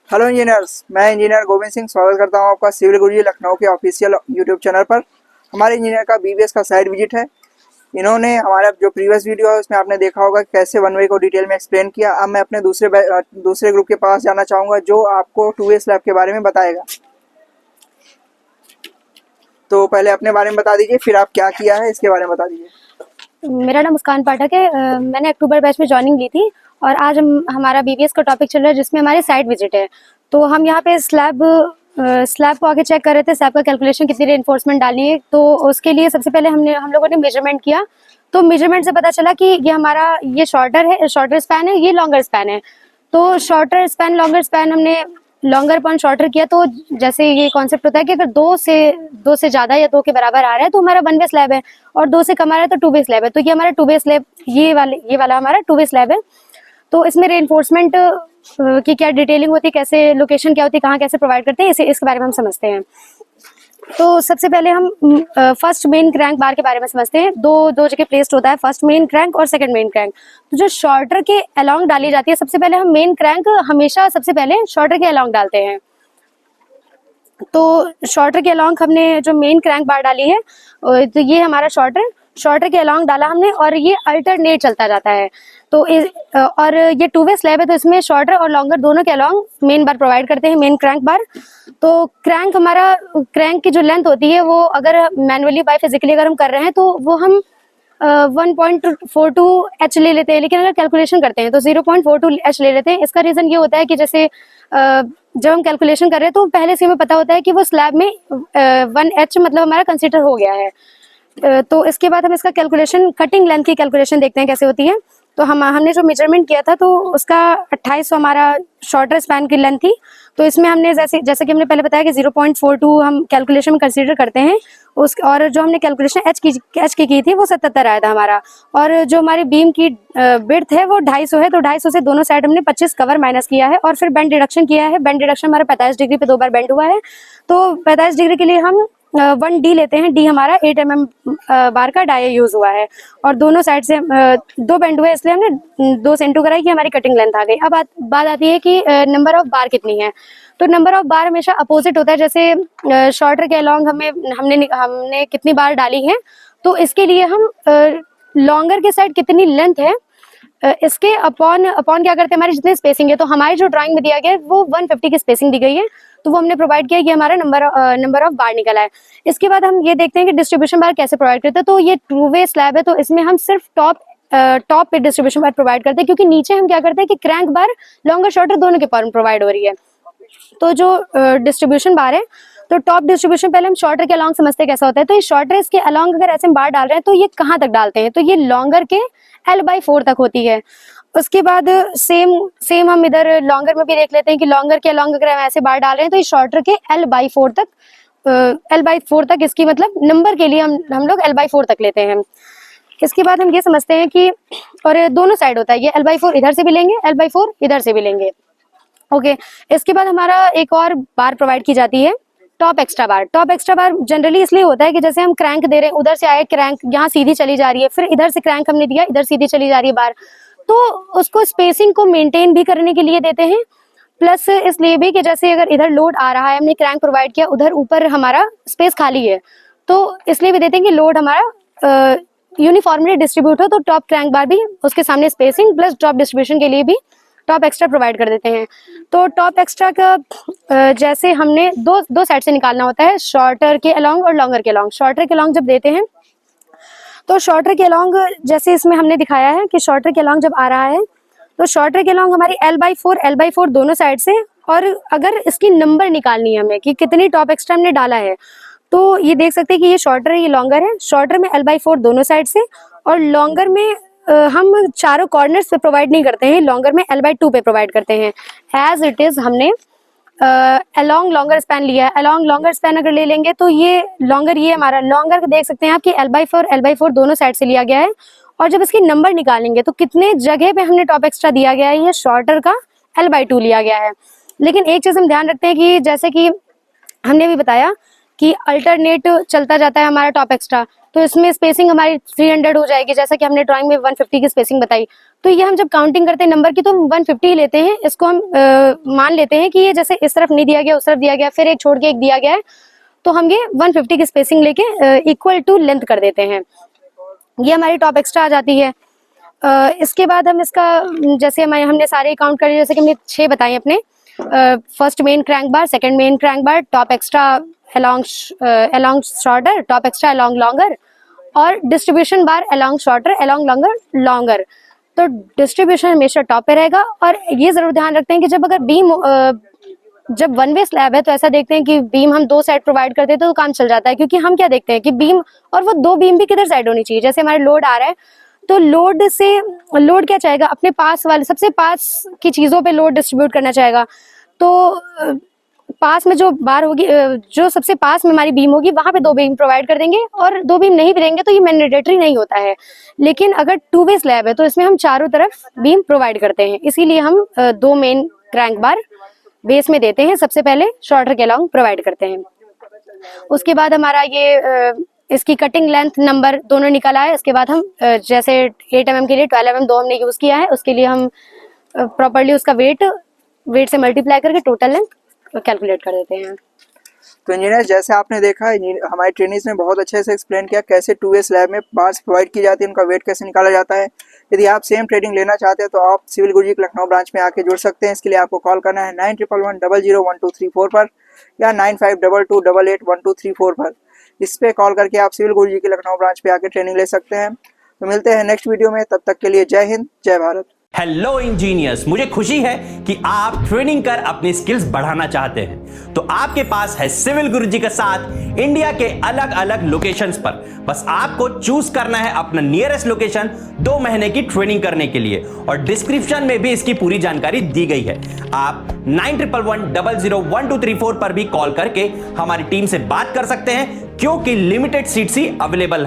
Hello engineers, मैं engineer Govind Singh स्वागत करता हूं आपका सिविल गुरुजी लखनऊ के ऑफिशियल यूट्यूब चैनल पर। हमारे इंजीनियर का बीबीएस का साइट विजिट है। इन्होंने हमारा जो प्रीवियस वीडियो है उसमें आपने देखा होगा कि कैसे वन वे को डिटेल में एक्सप्लेन किया। अब मैं अपने दूसरे ग्रुप के पास जाना चाहूँगा जो आपको टू वे स्लैब के बारे में बताएगा। तो पहले अपने बारे में बता दीजिए, फिर आप क्या किया है इसके बारे में बता दीजिए। मेरा नाम मुस्कान पाठक है। मैंने अक्टूबर बैच में ज्वाइनिंग ली थी और आज हमारा बीबीएस का टॉपिक चल रहा है जिसमें हमारी साइट विजिट है। तो हम यहाँ पे स्लैब को आगे चेक कर रहे थे, स्लैब का कैलकुलेशन कितनी रेनफोर्समेंट डालनी है। तो उसके लिए सबसे पहले हम लोगों ने मेजरमेंट किया। तो मेजरमेंट से पता चला कि ये शॉर्टर स्पैन है, ये लॉन्गर स्पैन है। तो शॉर्टर स्पैन लॉन्गर स्पैन हमने लॉन्गर पॉइंट शॉर्टर किया। तो जैसे ये कॉन्सेप्ट होता है कि अगर दो से ज्यादा या दो के बराबर आ रहा है तो हमारा वन वे स्लैब है, और दो से कम आ रहा है तो टू वे स्लैब है। तो ये हमारा टू वे स्लैब, ये वाला हमारा टू वे स्लैब है। तो इसमें रेनफोर्समेंट की क्या डिटेलिंग होती है, कैसे लोकेशन क्या होती है, कहाँ कैसे प्रोवाइड करते हैं, इसके बारे में हम समझते हैं। तो सबसे पहले हम फर्स्ट मेन क्रैंक बार के बारे में समझते हैं। दो जगह प्लेस्ड होता है, फर्स्ट मेन क्रैंक और सेकंड मेन क्रैंक। तो जो शॉर्टर के अलोंग डाली जाती है, सबसे पहले हम मेन क्रैंक हमेशा सबसे पहले शॉर्टर के अलोंग डालते हैं। तो शॉर्टर के अलोंग हमने जो मेन क्रैंक बार डाली है, तो ये हमारा शॉर्टर के अलोंग डाला हमने, और ये अल्टरनेट चलता जाता है। तो और ये टू वे स्लैब है, तो इसमें शॉर्टर और लॉन्गर दोनों के अलोंग मेन बार प्रोवाइड करते हैं, मेन क्रैंक बार। तो क्रैंक की जो लेंथ होती है वो अगर मैनुअली बाय फिजिकली अगर हम कर रहे हैं तो वो हम 1.42 एच ले लेते हैं, लेकिन अगर कैलकुलेशन करते हैं तो 0.42 एच ले लेते हैं। इसका रीजन ये होता है कि जैसे जब हम कैलकुलेशन कर रहे हैं तो पहले से हमें पता होता है कि वो स्लैब में 1 एच मतलब हमारा कंसिडर हो गया है। तो इसके बाद हम इसका कैलकुलेशन, कटिंग लेंथ की कैलकुलेशन देखते हैं कैसे होती है। तो हमने जो मेजरमेंट किया था तो उसका 2800 हमारा शॉर्टर स्पैन की लेंथ थी। तो इसमें हमने जैसे कि हमने पहले बताया कि 0.42 हम कैलकुलेशन में कंसीडर करते हैं। और जो हमने कैलकुलेशन एच की थी वो 77 आया था हमारा। और जो हमारी बीम की विड्थ है वो 250 है। तो 250 से दोनों साइड हमने 25 कवर माइनस किया है, और फिर बेंड डिडक्शन किया है। बेंड डिडक्शन हमारा 45 डिग्री पे 2 बार बेंड हुआ है। तो 45 डिग्री के लिए हम 1D लेते हैं। डी हमारा 8 mm बार का डाया यूज हुआ है, और दोनों साइड से 2 बेंड हुए, इसलिए हमने 2 से इंटू कराई कि हमारी कटिंग लेंथ आ गई। अब बात आती है कि नंबर ऑफ बार कितनी है। तो नंबर ऑफ बार हमेशा अपोजिट होता है। जैसे शॉर्टर के अलोंग हमने कितनी बार डाली है, तो इसके लिए हम लॉन्गर के साइड कितनी लेंथ है इसके अपॉन क्या करते हैं, हमारी जितनी स्पेसिंग है। तो हमारी जो ड्राइंग में दिया गया है वो 150 की स्पेसिंग दी गई है, तो वो हमने प्रोवाइड किया, ये हमारा नंबर ऑफ बार निकला है। इसके बाद हम ये देखते हैं कि डिस्ट्रीब्यूशन बार कैसे प्रोवाइड करते हैं। तो ये टू वे स्लैब है, तो इसमें हम सिर्फ टॉप पे डिस्ट्रीब्यूशन बार प्रोवाइड करते हैं, क्योंकि नीचे हम क्या करते हैं कि क्रैंक बार लॉन्गर शॉर्टर दोनों के पार प्रोवाइड हो रही है। तो जो डिस्ट्रीब्यूशन बार है, तो टॉप डिस्ट्रीब्यूशन पहले हम शॉर्टर के अलोंग समझते हैं कैसा होता है। तो ये शॉर्टर इसके अलोंग अगर ऐसे बार डाल रहे हैं तो ये कहाँ तक डालते हैं, तो ये लॉन्गर के L/4 तक होती है। उसके बाद सेम हम इधर लॉन्गर में भी देख लेते हैं कि लॉन्गर के अलोंग अगर हम ऐसे बार डाल रहे हैं तो ये शॉर्टर के L/4 तक इसकी मतलब नंबर के लिए हम लोग L/4 तक लेते हैं। इसके बाद हम ये समझते हैं कि, और दोनों साइड होता है, ये L/4 इधर से भी लेंगे, L/4 इधर से भी लेंगे। ओके। इसके बाद हमारा एक और बार प्रोवाइड की जाती है, टॉप एक्स्ट्रा बार। टॉप एक्स्ट्रा बार जनरली इसलिए होता है कि जैसे हम क्रैंक दे रहे हैं, उधर से आए क्रैंक, यहाँ सीधी चली जा रही है, फिर इधर से क्रैंक हमने दिया, इधर सीधी चली जा रही है बार, तो उसको स्पेसिंग को मेंटेन भी करने के लिए देते हैं। प्लस इसलिए भी कि जैसे अगर इधर लोड आ रहा है, हमने क्रैंक प्रोवाइड किया, उधर ऊपर हमारा स्पेस खाली है, तो इसलिए भी देते हैं कि लोड हमारा यूनिफॉर्मली डिस्ट्रीब्यूट हो। तो टॉप क्रैंक बार भी, उसके सामने स्पेसिंग प्लस टॉप डिस्ट्रीब्यूशन के लिए भी टॉप एक्स्ट्रा प्रोवाइड कर देते हैं। तो टॉप एक्स्ट्रा का जैसे हमने दो साइड से निकालना होता है, शॉर्टर के अलोंग और लॉन्गर के अलोंग। शॉर्टर के अलोंग जब देते हैं तो शॉर्टर के अलोंग, जैसे इसमें हमने दिखाया है कि शॉर्टर के अलोंग जब आ रहा है तो शॉर्टर के अलोंग हमारी L/4 दोनों साइड से। और अगर इसकी नंबर निकालनी है हमें कि कितनी टॉप एक्स्ट्रा हमने डाला है, तो ये देख सकते हैं कि ये शॉर्टर है, ये लॉन्गर है। शॉर्टर में L/4 दोनों साइड से, और लॉन्गर में हम चारों कॉर्नर्स पे प्रोवाइड नहीं करते हैं, लॉन्गर में L/2 पे प्रोवाइड करते हैं। एज इट इज हमने अलोंग लॉन्गर स्पैन लिया है। अलोंग लॉन्गर स्पैन अगर ले लेंगे तो ये लॉन्गर, ये हमारा लॉन्गर देख सकते हैं आप कि L/4 दोनों साइड से लिया गया है। और जब इसकी नंबर निकालेंगे तो कितने जगह पे हमने टॉप एक्स्ट्रा दिया गया है, ये शॉर्टर का L/2 लिया गया है। लेकिन एक चीज हम ध्यान रखते हैं कि जैसे कि हमने भी बताया कि अल्टरनेट चलता जाता है हमारा टॉप एक्स्ट्रा, तो इसमें स्पेसिंग हमारी 300 हो जाएगी, जैसा कि हमने ड्राइंग में 150 की स्पेसिंग बताई। तो ये हम जब काउंटिंग करते हैं नंबर की तो 150 ही लेते हैं। इसको हम मान लेते हैं कि ये जैसे इस तरफ नहीं दिया गया, उस तरफ दिया गया, फिर एक छोड़ के एक दिया गया है, तो हम ये 150 की स्पेसिंग लेके इक्वल टू लेंथ कर देते हैं। ये हमारी टॉप एक्स्ट्रा आ जाती है। इसके बाद हम इसका जैसे हमने सारे काउंट करे, जैसे कि हमने 6 बताए अपने, first main crank bar, second main crank bar, top extra along shorter, top extra along longer, और distribution bar along shorter, along longer, longer. तो डिस्ट्रीब्यूशन हमेशा टॉप पे रहेगा। और ये जरूर ध्यान रखते हैं कि जब अगर बीम जब वन वे स्लैब है तो ऐसा देखते हैं कि बीम हम 2 साइड प्रोवाइड करते हैं तो काम चल जाता है, क्योंकि हम क्या देखते हैं कि बीम, और वो 2 बीम भी किधर साइड होनी चाहिए। जैसे हमारे लोड आ रहा है तो लोड क्या चाहेगा, अपने पास वाले सबसे पास की चीजों पे लोड डिस्ट्रीब्यूट करना चाहेगा। तो पास में जो बार होगी, जो सबसे पास में हमारी बीम होगी वहां पे 2 बीम प्रोवाइड कर देंगे, और 2 बीम नहीं भी देंगे तो ये मैंडेटरी नहीं होता है। लेकिन अगर 2 वे स्लैब है तो इसमें हम चारों तरफ बीम प्रोवाइड करते हैं, इसीलिए हम 2 मेन क्रैंक बार बेस में देते हैं, सबसे पहले शॉर्टर के अलॉन्ग प्रोवाइड करते हैं। उसके बाद हमारा ये इसकी कटिंग लेंथ नंबर दोनों निकल आए। इसके बाद हम जैसे 8 mm के लिए 12 mm 2 हमने यूज किया है, उसके लिए हम प्रॉपर्ली उसका वेट से मल्टीप्लाई करके टोटल लेंथ कैलकुलेट कर देते हैं। तो इंजीनियर, जैसे आपने देखा हमारे ट्रेनिंग्स ने बहुत अच्छे से एक्सप्लेन किया कैसे 2 वे स्लैब में बार्स प्रोवाइड की जाती है, उनका वेट कैसे निकाला जाता है। यदि आप सेम ट्रेनिंग लेना चाहते हैं तो आप सिविल गुरुजी के लखनऊ ब्रांच में आके जुड़ सकते हैं। इसके लिए आपको कॉल करना है 9111001234 पर या 9522881234 पर। इस पे कॉल करके आप सिविल गुरुजी के लखनऊ ब्रांच पे आके ट्रेनिंग ले सकते हैं। तो मिलते हैं नेक्स्ट वीडियो में, तब तक के लिए जय हिंद, जय भारत। हेलो इंजीनियर्स, मुझे खुशी है कि आप ट्रेनिंग कर अपनी स्किल्स बढ़ाना चाहते हैं, तो आपके पास है सिविल गुरुजी का साथ इंडिया के अलग अलग लोकेशंस पर। बस आपको चूज करना है अपना नियरेस्ट लोकेशन 2 महीने की ट्रेनिंग करने के लिए, और डिस्क्रिप्शन में भी इसकी पूरी जानकारी दी गई है। आप 9111001234 पर भी कॉल करके हमारी टीम से बात कर सकते हैं, क्योंकि लिमिटेड सीट्स ही अवेलेबल हैं।